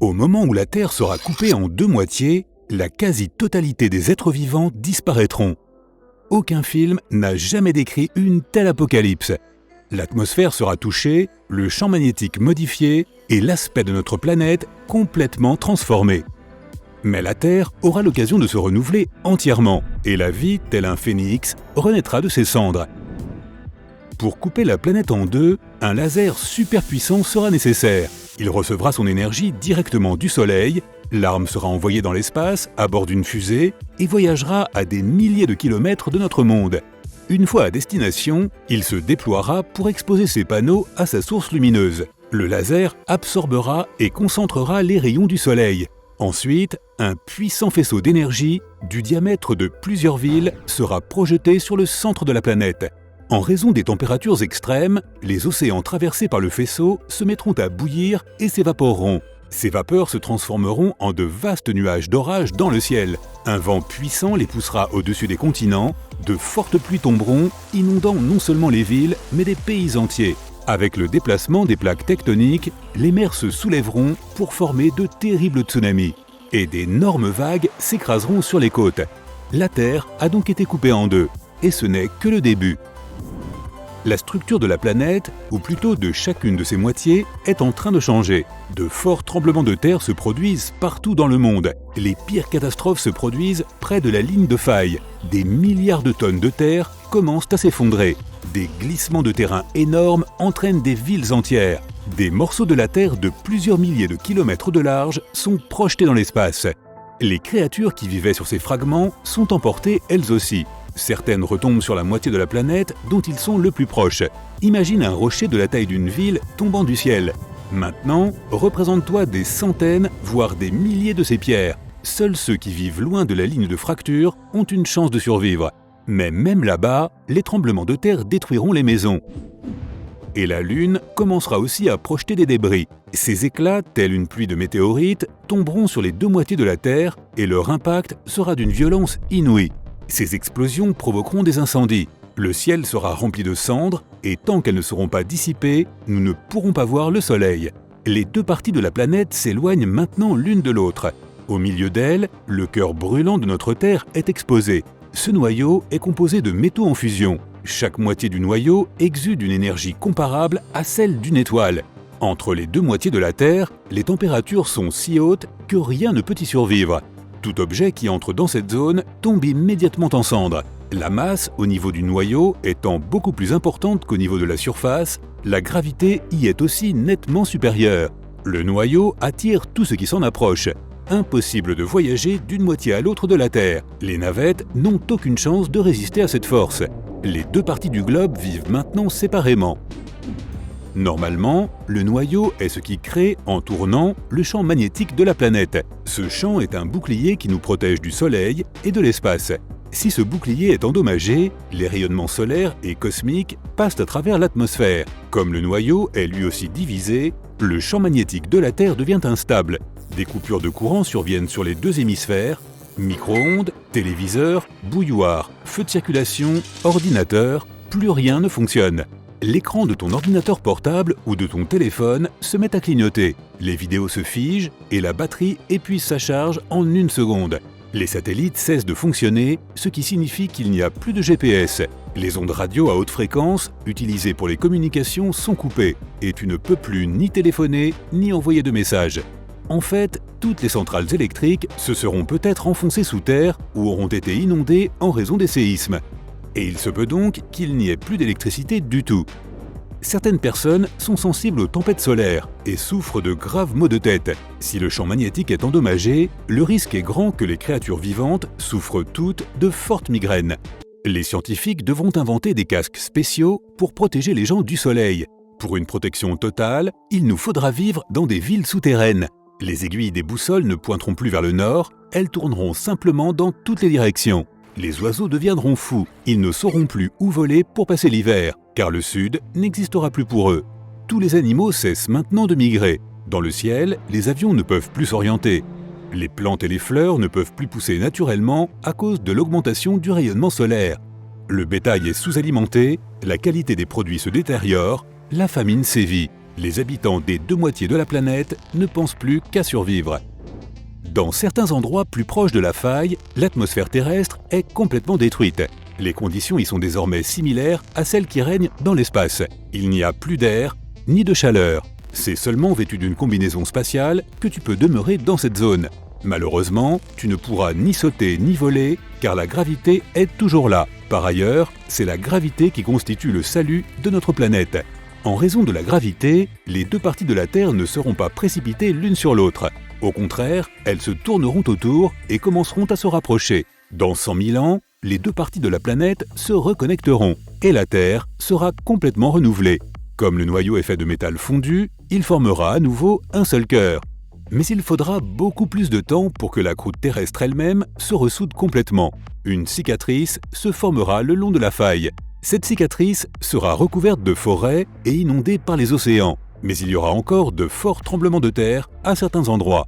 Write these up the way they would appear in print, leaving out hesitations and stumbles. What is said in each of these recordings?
Au moment où la Terre sera coupée en deux moitiés, la quasi-totalité des êtres vivants disparaîtront. Aucun film n'a jamais décrit une telle apocalypse. L'atmosphère sera touchée, le champ magnétique modifié et l'aspect de notre planète complètement transformé. Mais la Terre aura l'occasion de se renouveler entièrement et la vie, tel un phénix, renaîtra de ses cendres. Pour couper la planète en deux, un laser super puissant sera nécessaire. Il recevra son énergie directement du Soleil, l'arme sera envoyée dans l'espace à bord d'une fusée et voyagera à des milliers de kilomètres de notre monde. Une fois à destination, il se déploiera pour exposer ses panneaux à sa source lumineuse. Le laser absorbera et concentrera les rayons du Soleil. Ensuite, un puissant faisceau d'énergie, du diamètre de plusieurs villes, sera projeté sur le centre de la planète. En raison des températures extrêmes, les océans traversés par le faisceau se mettront à bouillir et s'évaporeront. Ces vapeurs se transformeront en de vastes nuages d'orage dans le ciel. Un vent puissant les poussera au-dessus des continents, de fortes pluies tomberont, inondant non seulement les villes, mais des pays entiers. Avec le déplacement des plaques tectoniques, les mers se soulèveront pour former de terribles tsunamis. Et d'énormes vagues s'écraseront sur les côtes. La Terre a donc été coupée en deux, et ce n'est que le début. La structure de la planète, ou plutôt de chacune de ses moitiés, est en train de changer. De forts tremblements de terre se produisent partout dans le monde. Les pires catastrophes se produisent près de la ligne de faille. Des milliards de tonnes de terre commencent à s'effondrer. Des glissements de terrain énormes entraînent des villes entières. Des morceaux de la Terre de plusieurs milliers de kilomètres de large sont projetés dans l'espace. Les créatures qui vivaient sur ces fragments sont emportées elles aussi. Certaines retombent sur la moitié de la planète dont ils sont le plus proches. Imagine un rocher de la taille d'une ville tombant du ciel. Maintenant, représente-toi des centaines, voire des milliers de ces pierres. Seuls ceux qui vivent loin de la ligne de fracture ont une chance de survivre. Mais même là-bas, les tremblements de terre détruiront les maisons. Et la Lune commencera aussi à projeter des débris. Ces éclats, tels une pluie de météorites, tomberont sur les deux moitiés de la Terre et leur impact sera d'une violence inouïe. Ces explosions provoqueront des incendies. Le ciel sera rempli de cendres et tant qu'elles ne seront pas dissipées, nous ne pourrons pas voir le Soleil. Les deux parties de la planète s'éloignent maintenant l'une de l'autre. Au milieu d'elles, le cœur brûlant de notre Terre est exposé. Ce noyau est composé de métaux en fusion. Chaque moitié du noyau exude une énergie comparable à celle d'une étoile. Entre les deux moitiés de la Terre, les températures sont si hautes que rien ne peut y survivre. Tout objet qui entre dans cette zone tombe immédiatement en cendres. La masse au niveau du noyau étant beaucoup plus importante qu'au niveau de la surface, la gravité y est aussi nettement supérieure. Le noyau attire tout ce qui s'en approche. Impossible de voyager d'une moitié à l'autre de la Terre. Les navettes n'ont aucune chance de résister à cette force. Les deux parties du globe vivent maintenant séparément. Normalement, le noyau est ce qui crée, en tournant, le champ magnétique de la planète. Ce champ est un bouclier qui nous protège du Soleil et de l'espace. Si ce bouclier est endommagé, les rayonnements solaires et cosmiques passent à travers l'atmosphère. Comme le noyau est lui aussi divisé, le champ magnétique de la Terre devient instable. Des coupures de courant surviennent sur les deux hémisphères. Micro-ondes, téléviseurs, bouilloires, feux de circulation, ordinateurs, plus rien ne fonctionne. L'écran de ton ordinateur portable ou de ton téléphone se met à clignoter. Les vidéos se figent et la batterie épuise sa charge en une seconde. Les satellites cessent de fonctionner, ce qui signifie qu'il n'y a plus de GPS. Les ondes radio à haute fréquence, utilisées pour les communications, sont coupées et tu ne peux plus ni téléphoner ni envoyer de messages. En fait, toutes les centrales électriques se seront peut-être enfoncées sous terre ou auront été inondées en raison des séismes. Et il se peut donc qu'il n'y ait plus d'électricité du tout. Certaines personnes sont sensibles aux tempêtes solaires et souffrent de graves maux de tête. Si le champ magnétique est endommagé, le risque est grand que les créatures vivantes souffrent toutes de fortes migraines. Les scientifiques devront inventer des casques spéciaux pour protéger les gens du soleil. Pour une protection totale, il nous faudra vivre dans des villes souterraines. Les aiguilles des boussoles ne pointeront plus vers le nord, elles tourneront simplement dans toutes les directions. Les oiseaux deviendront fous, ils ne sauront plus où voler pour passer l'hiver, car le sud n'existera plus pour eux. Tous les animaux cessent maintenant de migrer. Dans le ciel, les avions ne peuvent plus s'orienter. Les plantes et les fleurs ne peuvent plus pousser naturellement à cause de l'augmentation du rayonnement solaire. Le bétail est sous-alimenté, la qualité des produits se détériore, la famine sévit. Les habitants des deux moitiés de la planète ne pensent plus qu'à survivre. Dans certains endroits plus proches de la faille, l'atmosphère terrestre est complètement détruite. Les conditions y sont désormais similaires à celles qui règnent dans l'espace. Il n'y a plus d'air, ni de chaleur. C'est seulement vêtu d'une combinaison spatiale que tu peux demeurer dans cette zone. Malheureusement, tu ne pourras ni sauter ni voler, car la gravité est toujours là. Par ailleurs, c'est la gravité qui constitue le salut de notre planète. En raison de la gravité, les deux parties de la Terre ne seront pas précipitées l'une sur l'autre. Au contraire, elles se tourneront autour et commenceront à se rapprocher. Dans 100 000 ans, les deux parties de la planète se reconnecteront et la Terre sera complètement renouvelée. Comme le noyau est fait de métal fondu, il formera à nouveau un seul cœur. Mais il faudra beaucoup plus de temps pour que la croûte terrestre elle-même se ressoude complètement. Une cicatrice se formera le long de la faille. Cette cicatrice sera recouverte de forêts et inondée par les océans. Mais il y aura encore de forts tremblements de terre à certains endroits.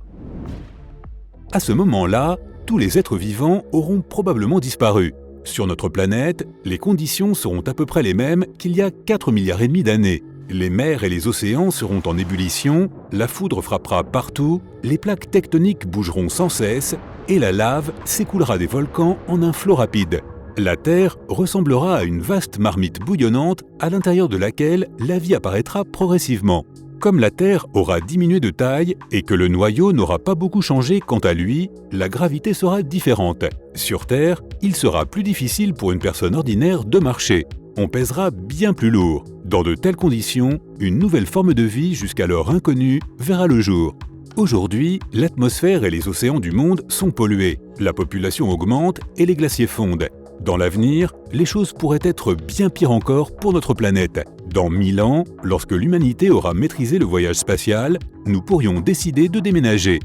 À ce moment-là, tous les êtres vivants auront probablement disparu. Sur notre planète, les conditions seront à peu près les mêmes qu'il y a 4,5 milliards d'années. Les mers et les océans seront en ébullition, la foudre frappera partout, les plaques tectoniques bougeront sans cesse et la lave s'écoulera des volcans en un flot rapide. La Terre ressemblera à une vaste marmite bouillonnante à l'intérieur de laquelle la vie apparaîtra progressivement. Comme la Terre aura diminué de taille et que le noyau n'aura pas beaucoup changé quant à lui, la gravité sera différente. Sur Terre, il sera plus difficile pour une personne ordinaire de marcher. On pèsera bien plus lourd. Dans de telles conditions, une nouvelle forme de vie jusqu'alors inconnue verra le jour. Aujourd'hui, l'atmosphère et les océans du monde sont pollués. La population augmente et les glaciers fondent. Dans l'avenir, les choses pourraient être bien pires encore pour notre planète. Dans 1000 ans, lorsque l'humanité aura maîtrisé le voyage spatial, nous pourrions décider de déménager.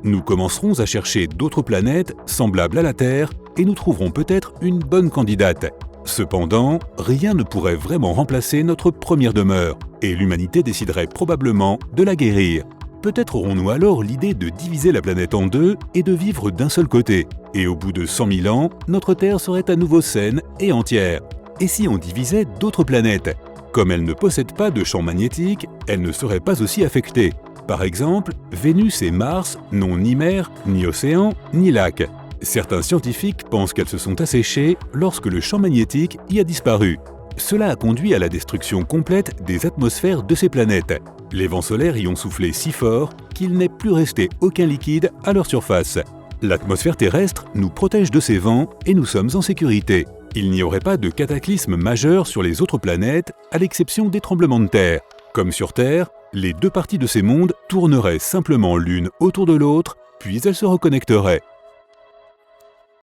Nous commencerons à chercher d'autres planètes semblables à la Terre et nous trouverons peut-être une bonne candidate. Cependant, rien ne pourrait vraiment remplacer notre première demeure et l'humanité déciderait probablement de la guérir. Peut-être aurons-nous alors l'idée de diviser la planète en deux et de vivre d'un seul côté. Et au bout de 100 000 ans, notre Terre serait à nouveau saine et entière. Et si on divisait d'autres planètes? Comme elles ne possèdent pas de champ magnétique, elles ne seraient pas aussi affectées. Par exemple, Vénus et Mars n'ont ni mer, ni océan, ni lac. Certains scientifiques pensent qu'elles se sont asséchées lorsque le champ magnétique y a disparu. Cela a conduit à la destruction complète des atmosphères de ces planètes. Les vents solaires y ont soufflé si fort qu'il n'est plus resté aucun liquide à leur surface. L'atmosphère terrestre nous protège de ces vents et nous sommes en sécurité. Il n'y aurait pas de cataclysme majeur sur les autres planètes, à l'exception des tremblements de terre. Comme sur Terre, les deux parties de ces mondes tourneraient simplement l'une autour de l'autre, puis elles se reconnecteraient.